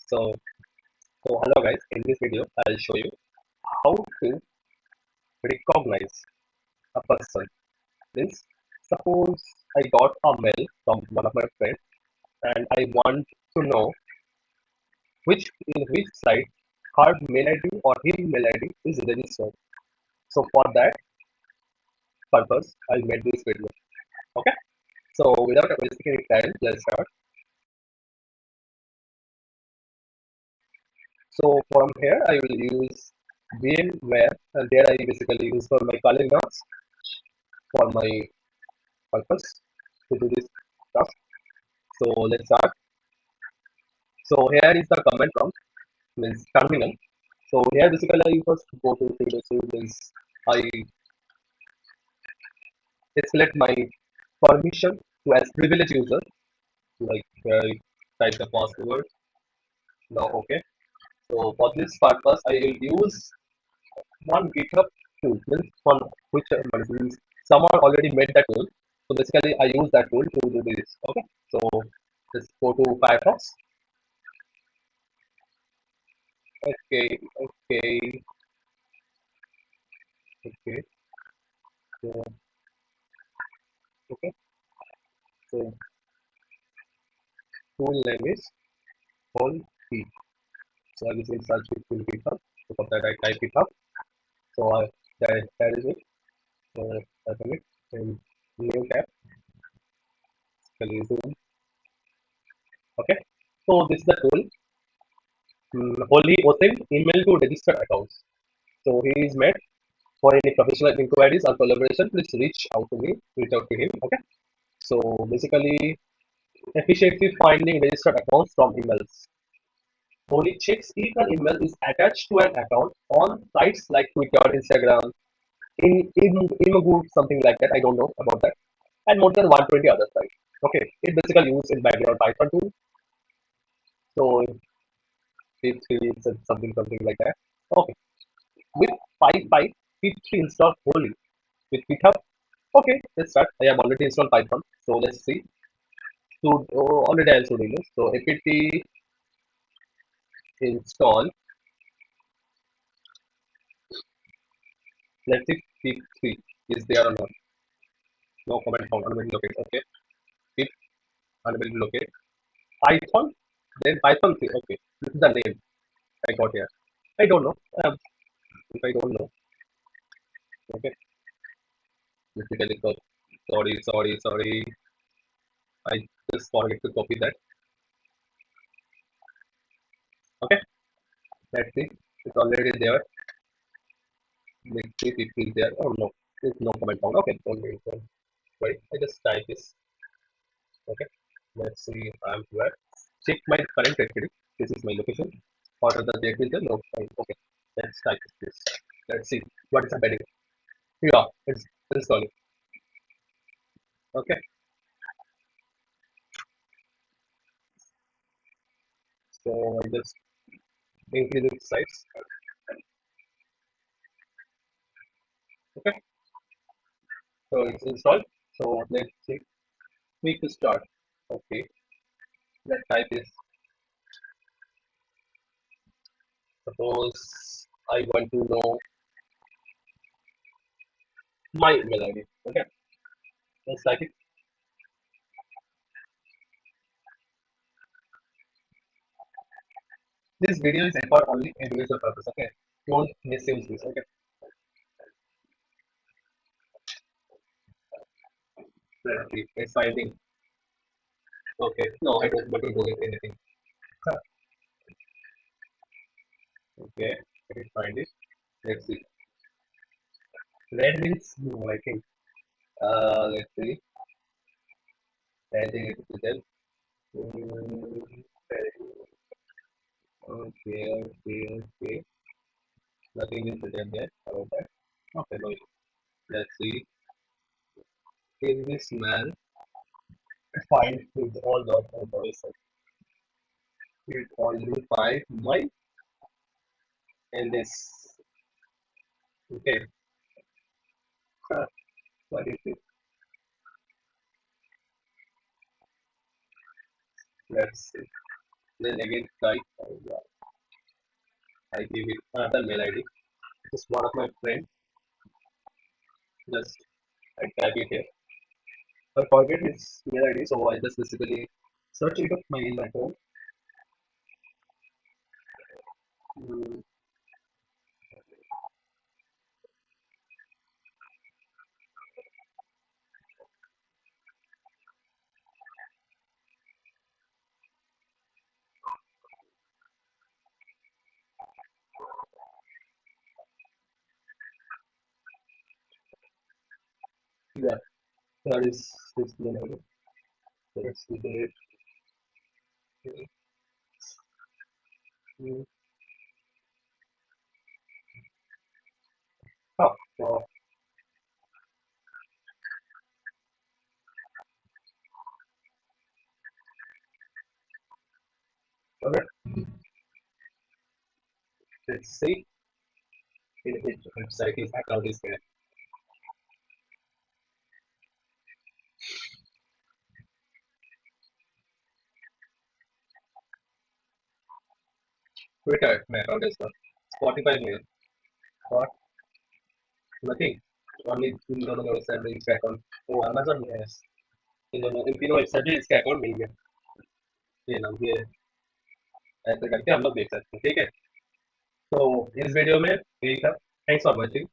So, so hello guys. In this video, I'll show you how to recognize a person. Means, suppose I got a mail from one of my friends, and I want to know which site her mail ID or his mail ID is registered. So for that purpose, I made this video. Okay. So without wasting any time, let's start. So from here, I will use VMware, and there I basically use for my calling notes for my purpose to do this task. So let's start. So here is the command prompt, means terminal. So here basically I first go to sudo means I select my permission to as privileged user, like type the password. Now okay. So for this purpose I will use one GitHub tool, means one which means someone already made that tool. So basically I use that tool to do this. Okay. So let's go to Firefox. Okay, okay, okay. So, okay. So tool name is Holehe. So I will search it in GitHub. So for that I type GitHub. So that is it. So open it in new tab. Zoom. Okay. So this is the tool. Only OSINT email to register accounts. So he is made for any professional inquiries or collaboration. Please reach out to me. Reach out to him. Okay. So basically, efficiently finding registered accounts from emails. Only checks if an email is attached to an account on sites like Twitter, Instagram, in something like that. I don't know about that. And more than 120 other sites. Okay, it basically used in background Python tool. So P3 is something like that. Okay, with P3 installed fully with GitHub. Okay, let's start. I have already installed Python. So let's see. So already I also doing this. So apt install. Let's see P3 is there or not. No comment found. Unable to locate. Okay, P unable to locate. Python. Then Python 3. Okay, this is the name I got here. I don't know. If I don't know. Okay, basically, sorry. I just forget to copy that. Okay, let's see. It's already there. Let's see if it is there. Oh no, there's no comment found. Okay, don't wait. Wait, I just type this. Okay, let's see if I'm where. Check my current directory. This is my location. What are the directories there? No, fine. Okay, let's type this. Let's see what is happening. Yeah, it's installing. Okay, so I just increase its size. Okay, so it's installed. So let's see. Click to start. Okay, let's type this. Suppose I want to know my email ID. Okay, let's type it. This video is for only educational purpose. Okay, don't misuse this. Okay, let's see. It's finding. Okay, no, I don't want to do anything. Huh. Okay, I can find it. Let's see. Red means no, I think. Let's see. Adding it to them. Mm, okay. Nothing is written there about that. Okay, no. Let's see. In this man, find with all the voices. It only find my and this. Okay. Huh, what is it? Let's see. Then again, I give it another mail ID. Just one of my friend. Just I type it here. I forget his mail ID, so I just basically search it up my in my phone. Mm, yeah, that is his mail ID. So let's see the mm, oh, wow. Okay, let's see in which website his account is there. Twitter, my account is not. Spotify mail, what? Nothing. Only in the salary account. Oh, Amazon, yes. In the salary account मिल गया. ये नाम ये ऐसे करके हम लोग देख सकते हैं ठीक है तो इस वीडियो में यही था थैंक्स फॉर वॉचिंग